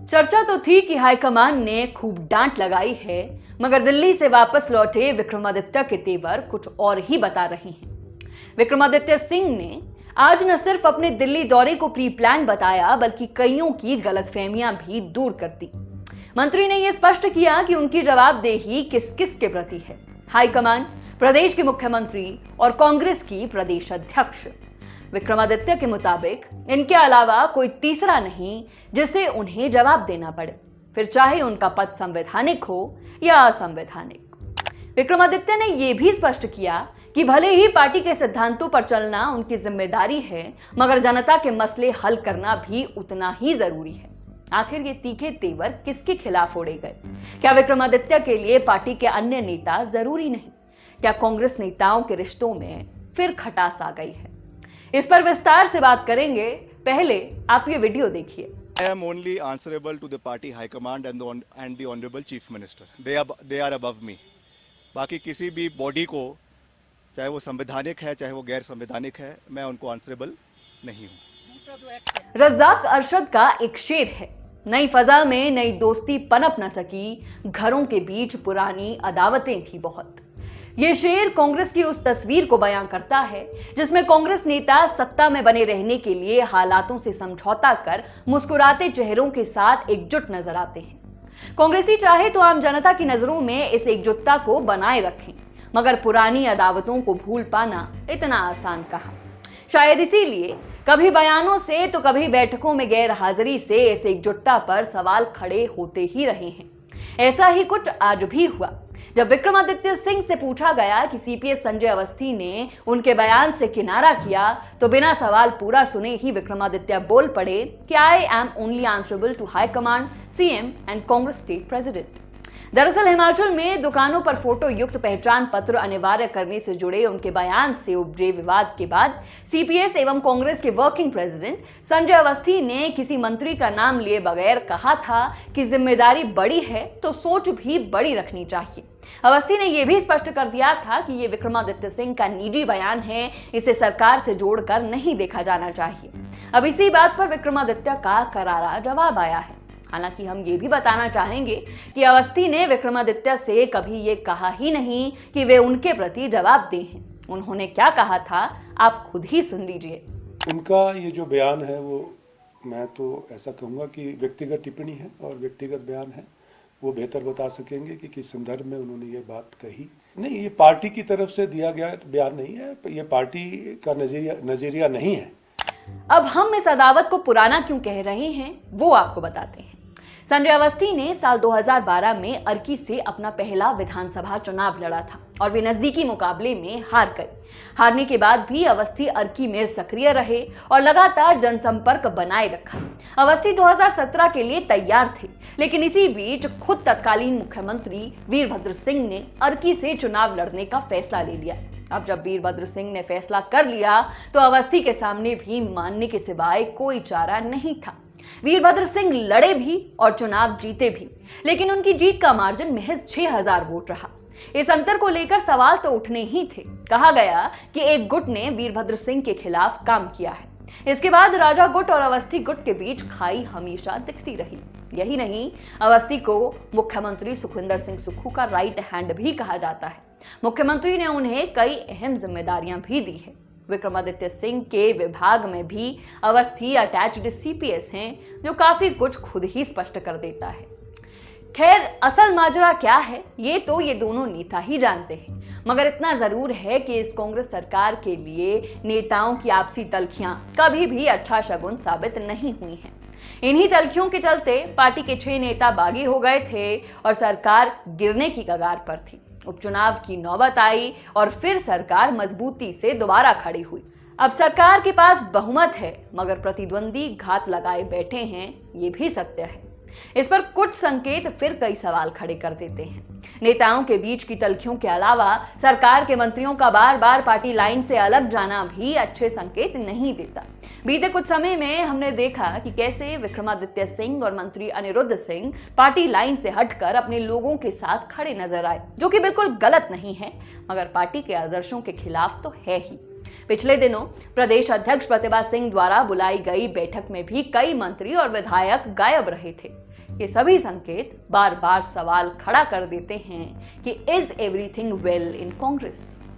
चर्चा तो थी कि हाईकमान ने खूब डांट लगाई है, मगर दिल्ली से वापस लौटे विक्रमादित्य के तेवर कुछ और ही बता रहे हैं। विक्रमादित्य सिंह ने आज न सिर्फ अपने दिल्ली दौरे को प्री प्लान बताया, बल्कि कईयों की गलतफहमियां भी दूर कर दी। मंत्री ने यह स्पष्ट किया कि उनकी जवाबदेही किस किस के प्रति है, हाईकमान, प्रदेश के मुख्यमंत्री और कांग्रेस की प्रदेश अध्यक्ष। विक्रमादित्य के मुताबिक इनके अलावा कोई तीसरा नहीं जिसे उन्हें जवाब देना पड़े, फिर चाहे उनका पद संवैधानिक हो या असंवैधानिक। विक्रमादित्य ने यह भी स्पष्ट किया कि भले ही पार्टी के सिद्धांतों पर चलना उनकी जिम्मेदारी है, मगर जनता के मसले हल करना भी उतना ही जरूरी है। आखिर ये तीखे तेवर किसके खिलाफ ओढ़े गए? क्या विक्रमादित्य के लिए पार्टी के अन्य नेता जरूरी नहीं? क्या कांग्रेस नेताओं के रिश्तों में फिर खटास आ गई है? इस पर विस्तार से बात करेंगे। पहले आप ये वीडियो देखिए। I am only answerable to the party high command and the honorable chief minister. They are above me. बाकी किसी भी बॉडी को, चाहे वो संवैधानिक है चाहे वो गैर संवैधानिक है, मैं उनको आंसरेबल नहीं हूँ। रज़ाक अरशद का एक शेर है, नई फजा में नई दोस्ती पनप न सकी, घरों के बीच पुरानी अदावतें थी बहुत। ये शेर कांग्रेस की उस तस्वीर को बयां करता है जिसमें कांग्रेस नेता सत्ता में बने रहने के लिए हालातों से समझौता कर मुस्कुराते चेहरों के साथ एकजुट नजर आते हैं। कांग्रेसी चाहे तो आम जनता की नजरों में इस एकजुटता को बनाए रखें, मगर पुरानी अदावतों को भूल पाना इतना आसान कहाँ। शायद इसीलिए कभी बयानों से तो कभी बैठकों में गैर हाजिरी से इस एकजुटता पर सवाल खड़े होते ही रहे हैं। ऐसा ही कुछ आज भी हुआ जब विक्रमादित्य सिंह से पूछा गया कि सीपीएस संजय अवस्थी ने उनके बयान से किनारा किया, तो बिना सवाल पूरा सुने ही विक्रमादित्य बोल पड़े कि I am only answerable to high command, CM and Congress state president. दरअसल हिमाचल में दुकानों पर फोटो युक्त पहचान पत्र अनिवार्य करने से जुड़े उनके बयान से उपजे विवाद के बाद सीपीएस एवं कांग्रेस के वर्किंग प्रेसिडेंट संजय अवस्थी ने किसी मंत्री का नाम लिए बगैर कहा था कि जिम्मेदारी बड़ी है तो सोच भी बड़ी रखनी चाहिए। अवस्थी ने यह भी स्पष्ट कर दिया था कि यह विक्रमादित्य सिंह का निजी बयान है, इसे सरकार से जोड़कर नहीं देखा जाना चाहिए। अब इसी बात पर विक्रमादित्य का करारा जवाब आया है। हालांकि हम ये भी बताना चाहेंगे कि अवस्थी ने विक्रमादित्य से कभी ये कहा ही नहीं कि वे उनके प्रति जवाबदेह हैं। उन्होंने क्या कहा था आप खुद ही सुन लीजिए। उनका ये जो बयान है वो मैं तो ऐसा कहूँगा कि व्यक्तिगत टिप्पणी है और व्यक्तिगत बयान है। वो बेहतर बता सकेंगे कि किस संदर्भ में उन्होंने ये बात कही। नहीं, ये पार्टी की तरफ से दिया गया बयान नहीं है, ये पार्टी का नजरिया नहीं है। अब हम इस अदावत को पुराना क्यों कह रहे हैं वो आपको बताते हैं। संजय अवस्थी ने साल 2012 में अर्की से अपना पहला विधानसभा चुनाव लड़ा था और वे नजदीकी मुकाबले में हार गए। हारने के बाद भी अवस्थी अर्की में सक्रिय रहे और लगातार जनसंपर्क बनाए रखा। अवस्थी 2017 के लिए तैयार थे, लेकिन इसी बीच खुद तत्कालीन मुख्यमंत्री वीरभद्र सिंह ने अर्की से चुनाव लड़ने का फैसला ले लिया। अब जब वीरभद्र सिंह ने फैसला कर लिया तो अवस्थी के सामने भी मानने के सिवाय कोई चारा नहीं था। वीरभद्र सिंह लड़े भी और चुनाव जीते भी, लेकिन उनकी जीत का मार्जिन महज 6000 वोट रहा। इस अंतर को लेकर सवाल तो उठने ही थे। कहा गया कि एक गुट ने वीरभद्र सिंह के खिलाफ काम किया है। इसके बाद राजा गुट और अवस्थी गुट के बीच खाई हमेशा दिखती रही। यही नहीं, अवस्थी को मुख्यमंत्री सुखविंदर सिंह सुक्खू का राइट हैंड भी कहा जाता है। मुख्यमंत्री ने उन्हें कई अहम जिम्मेदारियां भी दी है। विक्रमादित्य सिंह के विभाग में भी अवस्थी अटैच्ड सीपीएस हैं, जो काफी कुछ खुद ही स्पष्ट कर देता है। खैर, असल माजरा क्या है ये तो ये दोनों नेता ही जानते हैं, मगर इतना जरूर है कि इस कांग्रेस सरकार के लिए नेताओं की आपसी तल्खियां कभी भी अच्छा शगुन साबित नहीं हुई हैं। इन्हीं तल्खियों के चलते पार्टी के 6 नेता बागी हो गए थे और सरकार गिरने की कगार पर थी। उपचुनाव की नौबत आई और फिर सरकार मजबूती से दोबारा खड़ी हुई। अब सरकार के पास बहुमत है, मगर प्रतिद्वंदी घात लगाए बैठे हैं, ये भी सत्य है। इस पर कुछ संकेत फिर कई सवाल खड़े कर देते हैं। नेताओं के बीच की तल्खियों के अलावा सरकार के मंत्रियों का बार बार पार्टी लाइन से अलग जाना भी अच्छे संकेत नहीं देता। बीते कुछ समय में हमने देखा कि कैसे विक्रमादित्य सिंह और मंत्री अनिरुद्ध सिंह पार्टी लाइन से हटकर अपने लोगों के साथ खड़े नजर आए, जो कि बिल्कुल गलत नहीं है, मगर पार्टी के आदर्शों के खिलाफ तो है ही। पिछले दिनों प्रदेश अध्यक्ष प्रतिभा सिंह द्वारा बुलाई गई बैठक में भी कई मंत्री और विधायक गायब रहे थे। ये सभी संकेत बार बार सवाल खड़ा कर देते हैं कि is everything well in Congress.